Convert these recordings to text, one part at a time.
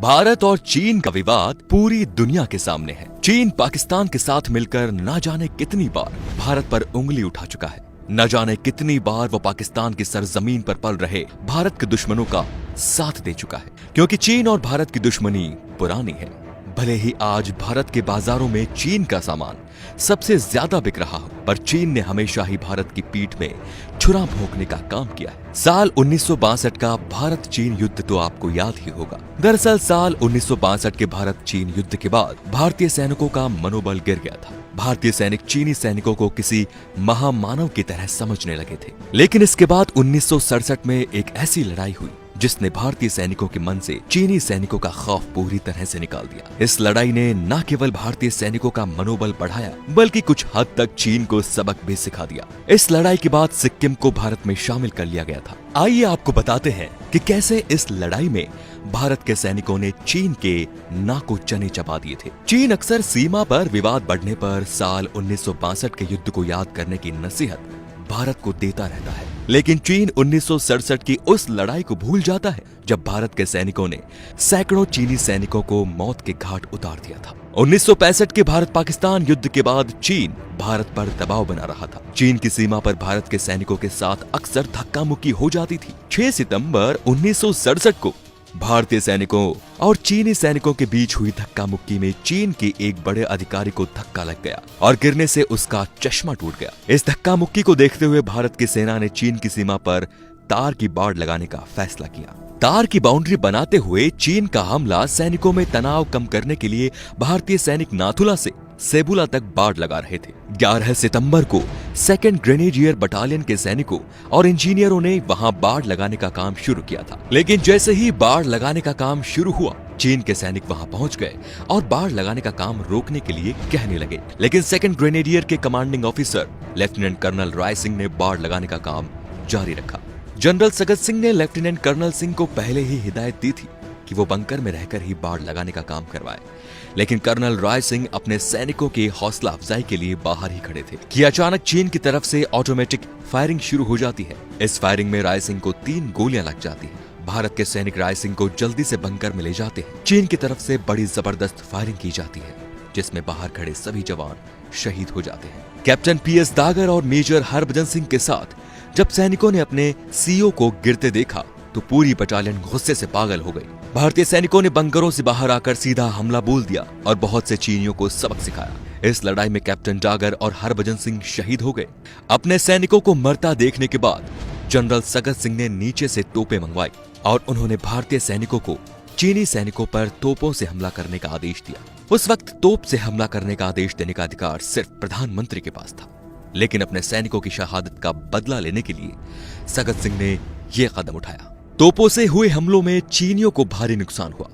भारत और चीन का विवाद पूरी दुनिया के सामने है। चीन पाकिस्तान के साथ मिलकर न जाने कितनी बार भारत पर उंगली उठा चुका है। न जाने कितनी बार वो पाकिस्तान की सरजमीन पर पल रहे भारत के दुश्मनों का साथ दे चुका है, क्योंकि चीन और भारत की दुश्मनी पुरानी है। भले ही आज भारत के बाजारों में चीन का सामान सबसे ज्यादा बिक रहा हो, पर चीन ने हमेशा ही भारत की पीठ में छुरा भोंकने का काम किया है। साल 1962 का भारत चीन युद्ध तो आपको याद ही होगा। दरअसल साल 1962 के भारत चीन युद्ध के बाद भारतीय सैनिकों का मनोबल गिर गया था। भारतीय सैनिक चीनी सैनिकों को किसी महामानव की तरह समझने लगे थे। लेकिन इसके बाद 1967 में एक ऐसी लड़ाई हुई जिसने भारतीय सैनिकों के मन से चीनी सैनिकों का खौफ पूरी तरह से निकाल दिया। इस लड़ाई ने न केवल भारतीय सैनिकों का मनोबल बढ़ाया, बल्कि कुछ हद तक चीन को सबक भी सिखा दिया। इस लड़ाई के बाद सिक्किम को भारत में शामिल कर लिया गया था। आइए आपको बताते हैं कि कैसे इस लड़ाई में भारत के सैनिकों ने चीन के नाक को चने चबा दिए थे। चीन अक्सर सीमा पर विवाद बढ़ने पर साल 1962 के युद्ध को याद करने की नसीहत भारत को देता रहता है, लेकिन चीन 1967 की उस लड़ाई को भूल जाता है जब भारत के सैनिकों ने सैकड़ों चीनी सैनिकों को मौत के घाट उतार दिया था। 1965 के भारत पाकिस्तान युद्ध के बाद चीन भारत पर दबाव बना रहा था। चीन की सीमा पर भारत के सैनिकों के साथ अक्सर धक्का मुक्की हो जाती थी। 6 सितंबर 1967 को भारतीय सैनिकों और चीनी सैनिकों के बीच हुई धक्का मुक्की में चीन के एक बड़े अधिकारी को धक्का लग गया और गिरने से उसका चश्मा टूट गया। इस धक्का मुक्की को देखते हुए भारत की सेना ने चीन की सीमा पर तार की बाड़ लगाने का फैसला किया। तार की बाउंड्री बनाते हुए चीन का हमला सैनिकों में तनाव कम करने के लिए भारतीय सैनिक नाथुला से सेबुला तक बाड़ लगा रहे थे। 11 सितंबर को 2nd ग्रेनेडियर बटालियन के सैनिकों और इंजीनियरों ने वहां बाड़ लगाने का काम शुरू किया था। लेकिन जैसे ही बाड़ लगाने का काम शुरू हुआ, चीन के सैनिक वहां पहुंच गए और बाड़ लगाने का काम रोकने के लिए कहने लगे। लेकिन 2nd ग्रेनेडियर के commanding officer lieutenant colonel Rai Singh ने बाड़ लगाने का काम जारी रखा। जनरल सगत सिंह ने लेफ्टिनेंट कर्नल सिंह को पहले ही हिदायत दी थी कि वो बंकर में रहकर ही बाड़ लगाने का काम करवाए, लेकिन कर्नल राय सिंह अपने सैनिकों की हौसला अफजाई के लिए बाहर ही खड़े थे कि अचानक चीन की तरफ से ऑटोमेटिक फायरिंग शुरू हो जाती है। इस फायरिंग में राय सिंह को 3 गोलियां लग जाती हैं। भारत के सैनिक राय सिंह को जल्दी से बंकर में ले जाते हैं। चीन की तरफ से बड़ी जबरदस्त फायरिंग की जाती है, जिसमें बाहर खड़े सभी जवान शहीद हो जाते हैं। कैप्टन PS दागर और मेजर हरभजन सिंह के साथ जब सैनिकों ने अपने CO को गिरते देखा तो पूरी बटालियन गुस्से से पागल हो गई। भारतीय सैनिकों ने बंकरों से बाहर आकर सीधा हमला बोल दिया और बहुत से चीनियों को सबक सिखाया। इस लड़ाई में कैप्टन डागर और हरभजन सिंह शहीद हो गए। अपने सैनिकों को मरता देखने के बाद जनरल सगत सिंह ने नीचे से तोपें मंगवाई और उन्होंने भारतीय सैनिकों को चीनी सैनिकों पर तोपों से हमला करने का आदेश दिया। उस वक्त तोप से हमला करने का आदेश देने का अधिकार सिर्फ प्रधानमंत्री के पास था, लेकिन अपने सैनिकों की शहादत का बदला लेने के लिए सगत सिंह ने यह कदम उठाया। तोपों से हुए हमलों में चीनियों को भारी नुकसान हुआ।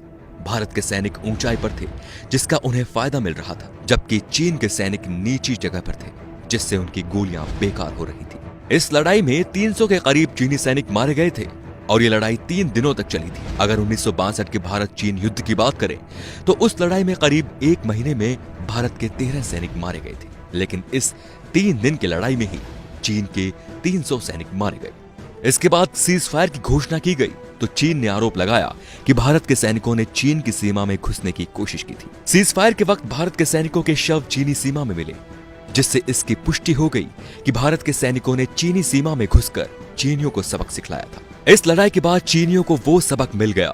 भारत के सैनिक ऊंचाई पर थे, जिसका उन्हें फायदा मिल रहा था, जबकि चीन के सैनिक नीची जगह पर थे, जिससे उनकी गोलियां बेकार हो रही थी। इस लड़ाई में 300 के करीब चीनी सैनिक मारे गए थे और ये लड़ाई 3 दिनों तक चली थी। अगर 1962 के भारत चीन युद्ध की बात करें तो उस लड़ाई में करीब 1 महीने में भारत के 13 सैनिक मारे गए थे, लेकिन इस 3 दिन की लड़ाई में ही चीन के 300 सैनिक मारे गए। इसके बाद सीज फायर की घोषणा की गई तो चीन ने आरोप लगाया कि भारत के सैनिकों ने चीन की सीमा में घुसने की कोशिश की थी। सीज फायर के वक्त भारत के सैनिकों के शव चीनी सीमा में मिले, जिससे इसकी पुष्टि हो गई कि भारत के सैनिकों ने चीनी सीमा में घुसकर चीनियों को सबक सिखलाया था। इस लड़ाई के बाद चीनियों को वो सबक मिल गया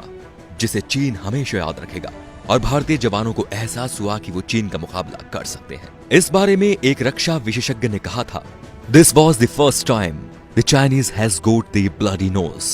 जिसे चीन हमेशा याद रखेगा और भारतीय जवानों को एहसास हुआ कि वो चीन का मुकाबला कर सकते हैं। इस बारे में एक रक्षा विशेषज्ञ ने कहा था, this was the first time The Chinese has got the bloody nose।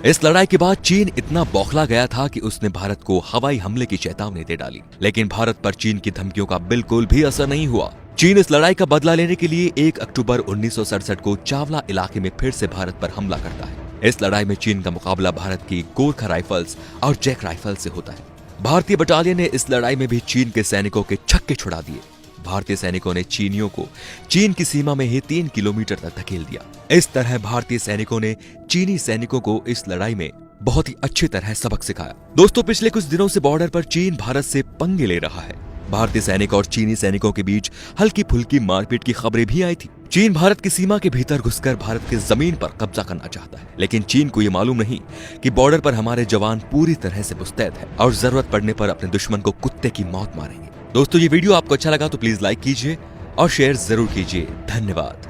इस लड़ाई के बाद चीन इतना बौखला गया था कि उसने भारत को हवाई हमले की चेतावनी दे डाली, लेकिन भारत पर चीन की धमकियों का बिल्कुल भी असर नहीं हुआ। चीन इस लड़ाई का बदला लेने के लिए 1 अक्टूबर 1967 को चावला इलाके में फिर से भारत पर हमला करता है। इस लड़ाई में चीन का मुकाबला भारत की गोरखा राइफल्स और जैक राइफल से होता है। भारतीय बटालियन ने इस लड़ाई में भी चीन के सैनिकों के छक्के छुड़ा दिए। भारतीय सैनिकों ने चीनियों को चीन की सीमा में ही 3 किलोमीटर तक धकेल दिया। इस तरह भारतीय सैनिकों ने चीनी सैनिकों को इस लड़ाई में बहुत ही अच्छी तरह सबक सिखाया। दोस्तों, पिछले कुछ दिनों से बॉर्डर पर चीन भारत से पंगे ले रहा है। भारतीय सैनिक और चीनी सैनिकों के बीच हल्की फुल्की मारपीट की खबरें भी आई थी, चीन भारत की सीमा के भीतर घुसकर भारत की जमीन पर कब्जा करना चाहता है, लेकिन चीन को यह मालूम नहीं कि बॉर्डर पर हमारे जवान पूरी तरह से मुस्तैद है और जरूरत पड़ने पर अपने दुश्मन को कुत्ते की मौत मारेंगे। दोस्तों, ये वीडियो आपको अच्छा लगा तो प्लीज लाइक कीजिए और शेयर जरूर कीजिए। धन्यवाद।